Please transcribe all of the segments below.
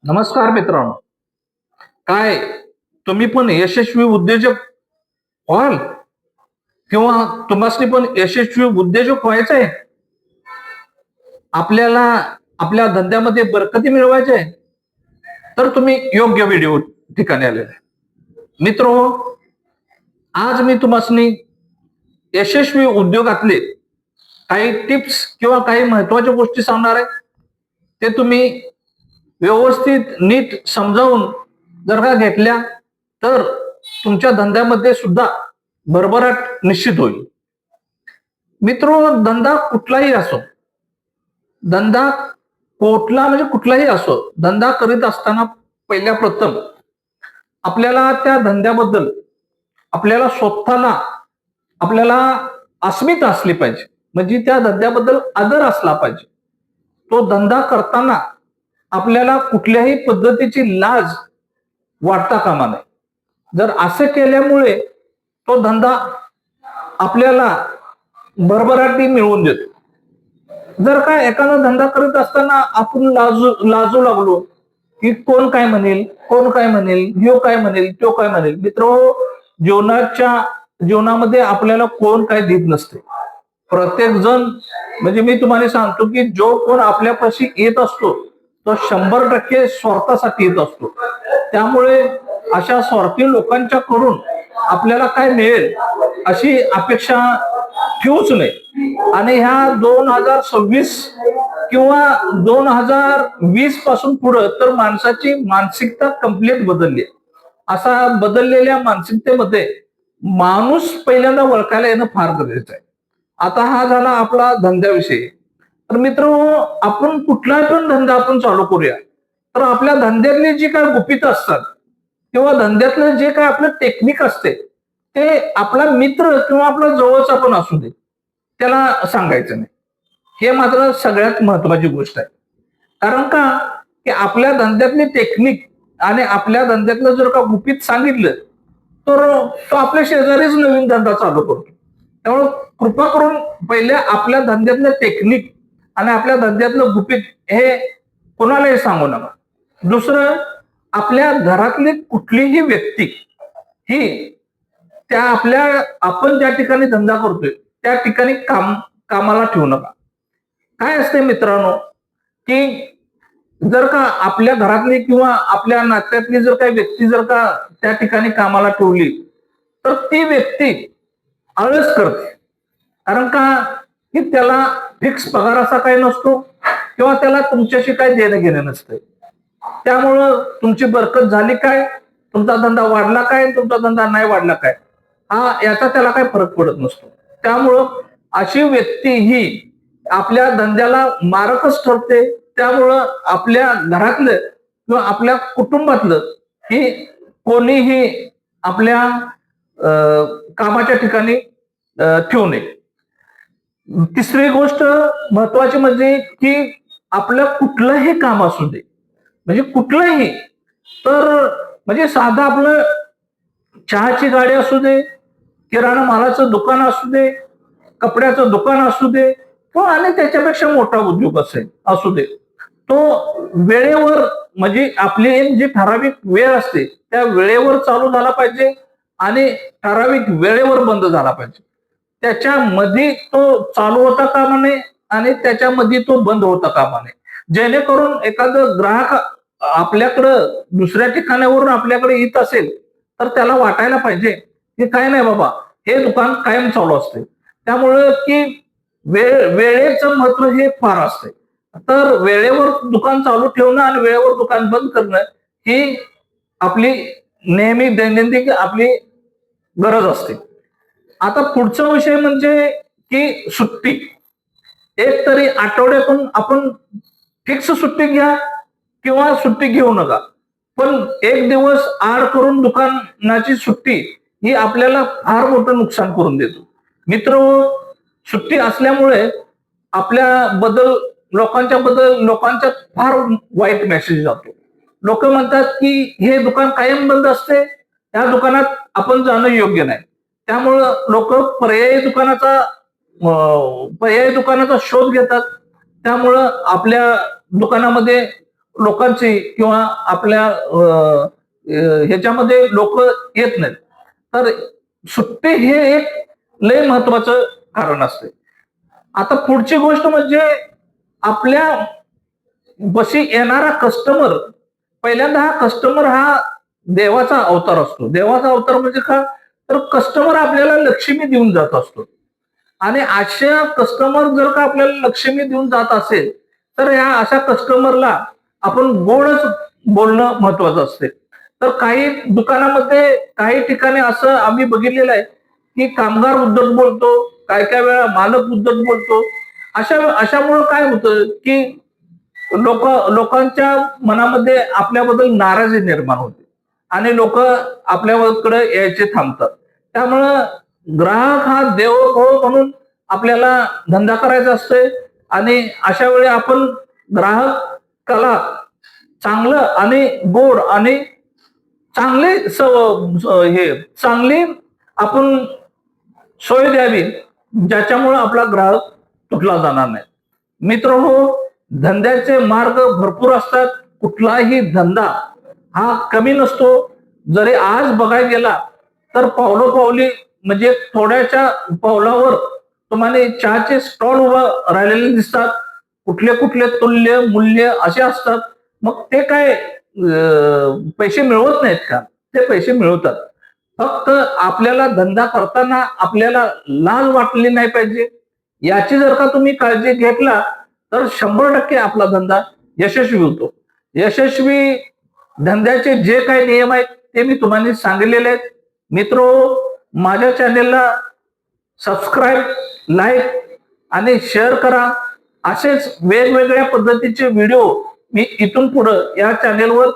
नमस्कार मित्रांनो. काय तुम्ही पण यशस्वी उद्योजक व्हाल किंवा तुम्हाला पण यशस्वी उद्योजक व्हायचं आहे? आपल्याला आपल्या धंद्यामध्ये बरकती मिळवायची आहे, तर तुम्ही योग्य व्हिडिओ ठिकाणी आलेले आहे. मित्रो, आज मी तुम्हाला यशस्वी उद्योगातले काही टिप्स किंवा काही महत्वाच्या गोष्टी सांगणार आहे. ते तुम्ही व्यवस्थित नीट समजावून जर का घेतल्या तर तुमच्या धंद्यामध्ये सुद्धा भरभराट निश्चित होईल. मित्रो, धंदा कुठलाही असो, धंदा कुठला म्हणजे कुठलाही असो, धंदा करीत असताना पहिल्या प्रथम आपल्याला त्या धंद्याबद्दल आपल्याला स्वतःला आपल्याला अस्मिता असली पाहिजे. म्हणजे त्या धंद्याबद्दल आदर असला पाहिजे. तो धंदा करताना आपल्याला कुठल्याही पद्धतीची लाज वाटता कामा नये. जर असं केल्यामुळे तो धंदा आपल्याला भरभराटी मिळवून देतो. जर का एखादा धंदा करत असताना आपण लाजू लागलो की कोण काय म्हणेल, कोण काय म्हणेल, ह्यो काय म्हणेल, तो काय म्हणेल. मित्र, जीवनामध्ये आपल्याला कोण काय देत नसते. प्रत्येक जण म्हणजे मी तुम्हाला सांगतो की जो कोण आपल्यापाशी येत असतो तो 100% स्वार्थासाठी येत असतो. त्यामुळे अशा स्वार्थी लोकांच्या कडून आपल्याला काय मिळेल अशी अपेक्षा ठेवूच नये. आणि ह्या 2026 किंवा 2020 पासून पुढे तर माणसाची मानसिकता कंप्लीट बदलली. असा बदललेल्या मानसिकतेमध्ये माणूस पहिल्यांदा ओळखायला येणं फार गरजेचं आहे. आता हा झाला आपला धंद्याविषयी. तर मित्र, आपण कुठलाही पण धंदा आपण चालू करूया, तर आपल्या धंद्यातली जी काय गुपित असतात किंवा धंद्यातलं जे काय आपलं टेक्निक असते ते आपला मित्र किंवा आपला जवळचा पण असू दे त्याला सांगायचं नाही. हे मात्र सगळ्यात महत्वाची गोष्ट आहे. कारण का की आपल्या धंद्यातली टेक्निक आणि आपल्या धंद्यातलं जर का गुपित सांगितलं तर तो आपल्या शेजारीच नवीन धंदा चालू करतो. त्यामुळे कृपा करून पहिल्या आपल्या धंद्यातलं टेक्निक आणि आपल्या धंद्यातलं गुपित हे कोणालाही सांगू नका. दुसरं, आपल्या घरातली कुठलीही व्यक्ती ही आपण ज्या ठिकाणी धंदा करतोय त्या ठिकाणी कामाला ठेवू नका. काय असते मित्रांनो की जर का आपल्या घरातली किंवा आपल्या नात्यातली जर काही व्यक्ती जर का त्या ठिकाणी कामाला ठेवली तर ती व्यक्ती आळस करते. कारण का की त्याला फिक्स पगार असा काही नसतो किंवा त्याला तुमच्याशी काही देणं घेणं नसतं. त्यामुळं तुमची बरकत झाली काय, तुमचा धंदा वाढला काय, तुमचा धंदा नाही वाढला काय, याचा त्याला काही फरक पडत नसतो. त्यामुळं अशी व्यक्ती ही आपल्या धंद्याला मारकच ठरते. त्यामुळं आपल्या घरातलं किंवा आपल्या कुटुंबातलं ही कोणीही आपल्या कामाच्या ठिकाणी ठेवू नये. तिसरी गोष्ट महत्वाची म्हणजे की आपलं कुठलंही काम असू दे, म्हणजे कुठलंही, तर म्हणजे साधं आपलं चहाची गाडी असू दे, किराणा मालाचं दुकान असू दे, कपड्याचं दुकान असू दे किंवा आणि त्याच्यापेक्षा मोठा उद्योग असू दे, तो वेळेवर म्हणजे आपली एक जी ठराविक वेळ असते त्या वेळेवर चालू झाला पाहिजे आणि ठराविक वेळेवर बंद झाला पाहिजे. त्याच्यामध्ये तो चालू होता कामा नये आणि त्याच्यामध्ये तो बंद होता कामा नये. जेणेकरून एखादं ग्राहक आपल्याकडं दुसऱ्या ठिकाणावरून आपल्याकडे येत असेल तर त्याला वाटायला पाहिजे की काय नाही बाबा, हे दुकान कायम चालू असते. त्यामुळं की वेळेचं महत्व हे फार असते. तर वेळेवर दुकान चालू ठेवणं आणि वेळेवर दुकान बंद करणं ही आपली नेहमी दैनंदिन आपली गरज असते. आता पुढचा विषय म्हणजे की सुट्टी. एक तरी आठवड्यातून आपण फिक्स सुट्टी घ्या किंवा सुट्टी घेऊ नका, पण एक दिवस आड करून दुकानाची सुट्टी ही आपल्याला फार मोठं नुकसान करून देतो. मित्र, सुट्टी असल्यामुळे आपल्या बद्दल लोकांच्या फार वाईट मेसेज जातो. लोक म्हणतात की हे दुकान कायम बंद असते, त्या दुकानात आपण जाणं योग्य नाही. त्यामुळं लोक पर्यायी दुकानाचा शोध घेतात. त्यामुळं आपल्या दुकानामध्ये लोकांची किंवा आपल्या ह्याच्यामध्ये लोक येत नाहीत. तर सुट्टी हे एक लय महत्वाचं कारण असते. आता पुढची गोष्ट म्हणजे आपल्या बशी येणारा कस्टमर, पहिल्यांदा हा कस्टमर हा देवाचा अवतार असतो. देवाचा अवतार म्हणजे का, तर कस्टमर आपल्याला लक्ष्मी देऊन जात असतो. आणि अशा कस्टमर जर का आपल्याला लक्ष्मी देऊन जात असेल, तर ह्या अशा कस्टमरला आपण गोडच बोलणं महत्वाचं असते. तर काही दुकानामध्ये काही ठिकाणी असं आम्ही बघितलेलं आहे, की कामगार उद्धट बोलतो, काय वेळा मालक उद्धट बोलतो. अशामुळं काय होतं, की लोकांच्या मनामध्ये आपल्याबद्दल नाराजी निर्माण होते आणि लोक आपल्याकडे यायचे थांबतात. त्यामुळं ग्राहक हा देवो म्हणून आपल्याला धंदा करायचा असतोय आणि अशा वेळी आपण ग्राहकाला चांगलं आणि गोड आणि चांगले हे चांगली आपण सोय द्यावी, ज्याच्यामुळे आपला ग्राहक तुटला जाणार नाही. मित्रहो, धंद्याचे मार्ग भरपूर असतात. कुठलाही धंदा हा कमी नसतो. जरी आज बघायला गेला तर पावलोपावली म्हणजे थोड्याच्या पावलावर तुम्हाला चहाचे स्टॉल उभं राहिलेले दिसतात. कुठले कुठले तुल्य मूल्य असे असतात. मग ते काय पैसे मिळवत नाहीत का? ते पैसे मिळवतात. फक्त आपल्याला धंदा करताना आपल्याला लाज वाटली नाही पाहिजे. याची जर का तुम्ही काळजी घेतला तर 100% आपला धंदा यशस्वी होतो. यशस्वी धंद्याचे जे काही नियम आहेत ते मी तुम्हाला सांगितलेले आहेत. मित्रो, माझ्या चॅनेलला सबस्क्राईब, लाईक आणि शेअर करा. असेच वेगवेगळ्या पद्धतीचे व्हिडिओ मी इथून पुढे या चॅनेलवर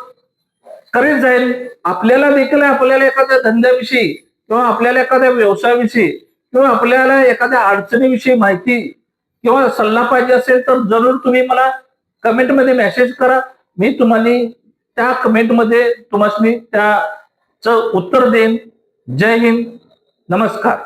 करीत जाईल. आपल्याला देखील आपल्याला एखाद्या धंद्याविषयी किंवा आपल्याला एखाद्या व्यवसायाविषयी किंवा आपल्याला एखाद्या अडचणीविषयी माहिती किंवा सल्ला पाहिजे असेल तर जरूर तुम्ही मला कमेंटमध्ये मेसेज करा. मी तुम्हाला त्या कमेंटमध्ये तुम्हाला त्याचं उत्तर देईन. जय हिंद, नमस्कार.